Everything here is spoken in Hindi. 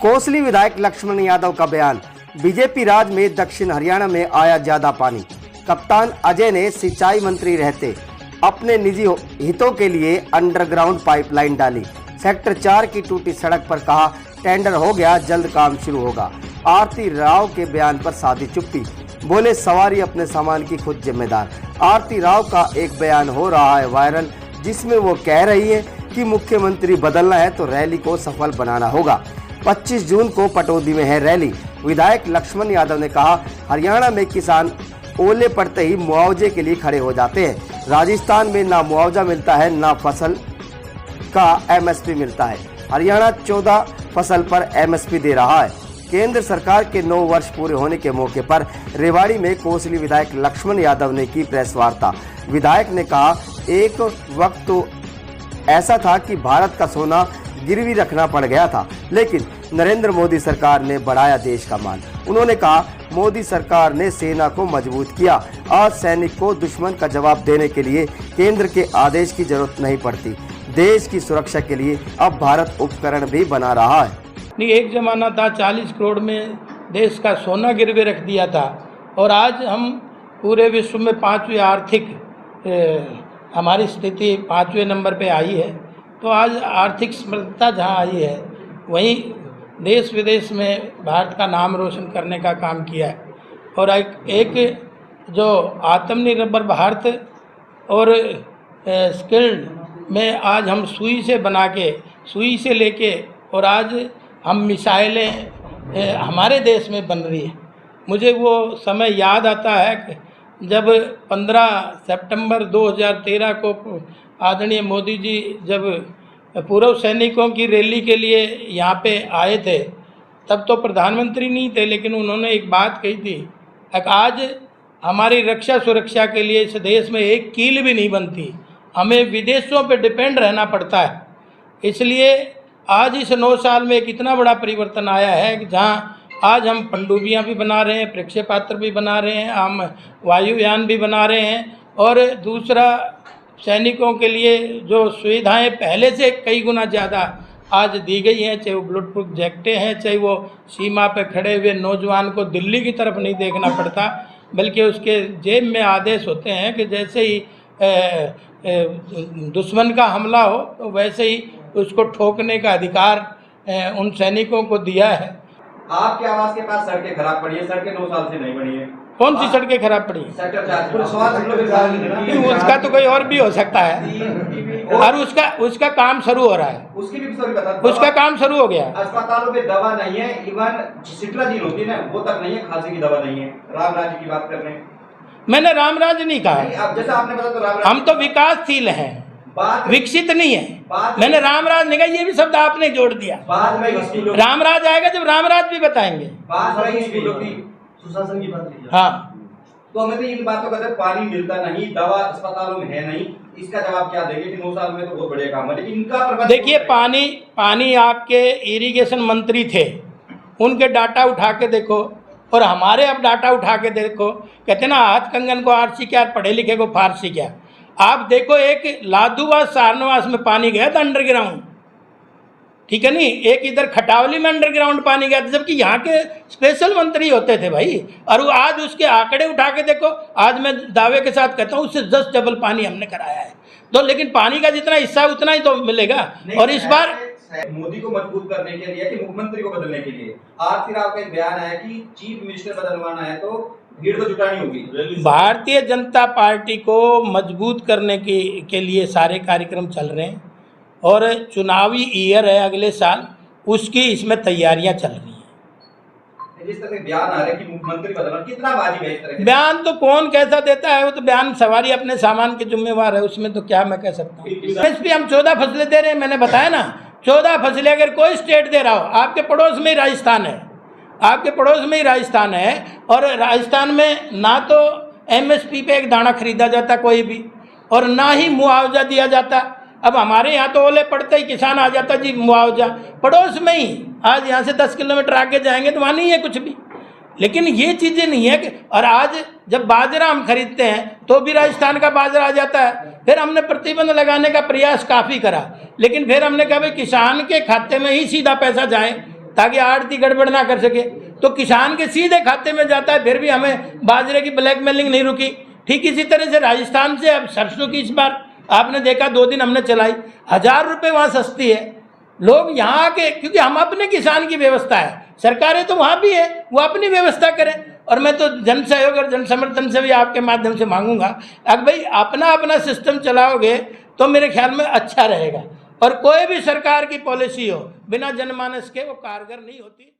कोसली विधायक लक्ष्मण यादव का बयान। बीजेपी राज में दक्षिण हरियाणा में आया ज्यादा पानी। कप्तान अजय ने सिंचाई मंत्री रहते अपने निजी हितों के लिए अंडरग्राउंड पाइपलाइन डाली। सेक्टर 4 की टूटी सड़क पर कहा टेंडर हो गया, जल्द काम शुरू होगा। आरती राव के बयान पर साधी चुप्पी, बोले सवारी अपने सामान की खुद जिम्मेदार। आरती राव का एक बयान हो रहा है वायरल, जिसमें वो कह रही है कि मुख्यमंत्री बदलना है तो रैली को सफल बनाना होगा। 25 जून को पटौदी में है रैली। विधायक लक्ष्मण यादव ने कहा हरियाणा में किसान ओले पड़ते ही मुआवजे के लिए खड़े हो जाते हैं। राजस्थान में ना मुआवजा मिलता है ना फसल का एमएसपी मिलता है। हरियाणा 14 फसल पर एमएसपी दे रहा है। केंद्र सरकार के 9 वर्ष पूरे होने के मौके पर रेवाड़ी में कोसली विधायक लक्ष्मण यादव ने की प्रेस वार्ता। विधायक ने कहा एक वक्त तो ऐसा था कि भारत का सोना गिरवी रखना पड़ गया था, लेकिन नरेंद्र मोदी सरकार ने बढ़ाया देश का मान। उन्होंने कहा मोदी सरकार ने सेना को मजबूत किया। आज सैनिक को दुश्मन का जवाब देने के लिए केंद्र के आदेश की जरूरत नहीं पड़ती। देश की सुरक्षा के लिए अब भारत उपकरण भी बना रहा है। नहीं, एक जमाना था 40 करोड़ में देश का सोना गिरवे रख दिया था, और आज हम पूरे विश्व में 5वें आर्थिक हमारी स्थिति 5वें नंबर पे आई है। तो आज आर्थिक समृद्धता जहाँ आई है, वहीं देश विदेश में भारत का नाम रोशन करने का काम किया है। और एक जो आत्मनिर्भर भारत और स्किल्ड में आज हम सुई से बना के, सुई से लेके, और आज हम मिसाइलें हमारे देश में बन रही है। मुझे वो समय याद आता है जब 15 सितंबर 2013 को आदरणीय मोदी जी जब पूर्व सैनिकों की रैली के लिए यहाँ पे आए थे, तब तो प्रधानमंत्री नहीं थे, लेकिन उन्होंने एक बात कही थी, आज हमारी रक्षा सुरक्षा के लिए इस देश में एक कील भी नहीं बनती, हमें विदेशों पे डिपेंड रहना पड़ता है। इसलिए आज इस 9 साल में एक इतना बड़ा परिवर्तन आया है कि जहाँ आज हम पनडुब्बियाँ भी बना रहे हैं, प्रक्षेपास्त्र भी बना रहे हैं, हम वायुयान भी बना रहे हैं, और दूसरा सैनिकों के लिए जो सुविधाएं पहले से कई गुना ज़्यादा आज दी गई हैं, चाहे वो बुलेट प्रूफ जैकेटें हैं, चाहे वो सीमा पर खड़े हुए नौजवान को दिल्ली की तरफ नहीं देखना पड़ता, बल्कि उसके जेब में आदेश होते हैं कि जैसे ही दुश्मन का हमला हो तो वैसे ही उसको ठोकने का अधिकार उन सैनिकों को दिया है। आपके आवास के पास सड़कें खराब पड़ी है, सड़कें 9 साल से नहीं बनी है। कौन सी सड़कें खराब पड़ी है? सेक्टर 4 उसका तो कोई और भी हो सकता है, और उसका काम शुरू हो रहा है। उसकी भी सॉरी बता, उसका काम शुरू हो गया। अस्पतालों में दवा नहीं है, इवन सिट्राजिन होती है ना, वो तक नहीं है, खांसी की दवा नहीं है। रामराज की बात कर रहे हैं। मैंने रामराज नहीं कहा है। अब जैसा आपने बताया तो रामराज, हम तो विकासशील हैं, विकसित नहीं है। मैंने रामराज नहीं कहा, ये भी शब्द आपने जोड़ दिया। बाद में रामराज आएगा जब रामराज भी बताएंगे। सुशासन की बात। हाँ, तो हमें तो इन बातों का पानी मिलता नहीं, दवा अस्पतालों में है नहीं, इसका जवाब क्या देंगे कि 9 साल में तो बहुत बढ़िया काम है, लेकिन इनका प्रबंधन देखिए पानी आपके इरिगेशन मंत्री थे, उनके डाटा उठा के देखो, और हमारे अब डाटा उठा के देखो। कहते ना हाथ कंगन को आरसी क्या, पढ़े लिखे को फारसी क्या। आप देखो एक लादूवास सारनवास में पानी गया था अंडरग्राउंड, ठीक है नहीं, एक इधर खटावली में अंडरग्राउंड पानी गया था, जबकि यहाँ के स्पेशल मंत्री होते थे भाई। और वो आज उसके आंकड़े उठा के देखो, आज मैं दावे के साथ कहता हूँ उससे 10 डबल पानी हमने कराया है। तो लेकिन पानी का जितना हिस्सा है उतना ही तो मिलेगा। और इस बार मोदी को मजबूत करने के लिए कि मुख्यमंत्री को बदलने के लिए आरती राव का एक बयान है कि चीफ मिनिस्टर बदलवाना है तो भीड़ तो जुटानी होगी। भारतीय जनता पार्टी को मजबूत करने के लिए सारे कार्यक्रम चल रहे हैं, और चुनावी ईयर है अगले साल, उसकी इसमें तैयारियां चल रही हैं। जिस तरह बयान आ रहा है कि मुख्यमंत्री बदलना, कितना वाजिब है इस तरह के बयान? तो कौन कैसा देता है, वो तो बयान सवारी अपने सामान के जिम्मेवार है, उसमें तो क्या मैं कह सकता हूँ। एमएसपी हम 14 फसलें दे रहे हैं, मैंने बताया ना, 14 फसलें अगर कोई स्टेट दे रहा हो, आपके पड़ोस में ही राजस्थान है, आपके पड़ोस में ही राजस्थान है, और राजस्थान में ना तो एमएसपी पे एक दाना खरीदा जाता कोई भी, और ना ही मुआवजा दिया जाता। अब हमारे यहाँ तो ओले पड़ते ही किसान आ जाता जी मुआवजा, पड़ोस में ही। आज यहाँ से 10 किलोमीटर आगे जाएंगे तो वहाँ नहीं है कुछ भी। लेकिन ये चीज़ें नहीं है कि, और आज जब बाजरा हम खरीदते हैं तो भी राजस्थान का बाजरा आ जाता है। फिर हमने प्रतिबंध लगाने का प्रयास काफ़ी करा, लेकिन फिर हमने कहा भाई किसान के खाते में ही सीधा पैसा जाए ताकि आड़ती गड़बड़ ना कर सके। तो किसान के सीधे खाते में जाता है, फिर भी हमें बाजरे की ब्लैकमेलिंग नहीं रुकी। ठीक इसी तरह से राजस्थान से अब सरसों की इस बार आपने देखा 2 दिन हमने चलाई, 1000 रुपये वहाँ सस्ती है। लोग यहाँ आके, क्योंकि हम अपने किसान की व्यवस्था है, सरकारें तो वहाँ भी है, वो अपनी व्यवस्था करें। और मैं तो जन सहयोग और जन समर्थन से भी आपके माध्यम से मांगूंगा, अगर भाई अपना अपना सिस्टम चलाओगे तो मेरे ख्याल में अच्छा रहेगा। और कोई भी सरकार की पॉलिसी हो बिना जनमानस के वो कारगर नहीं होती।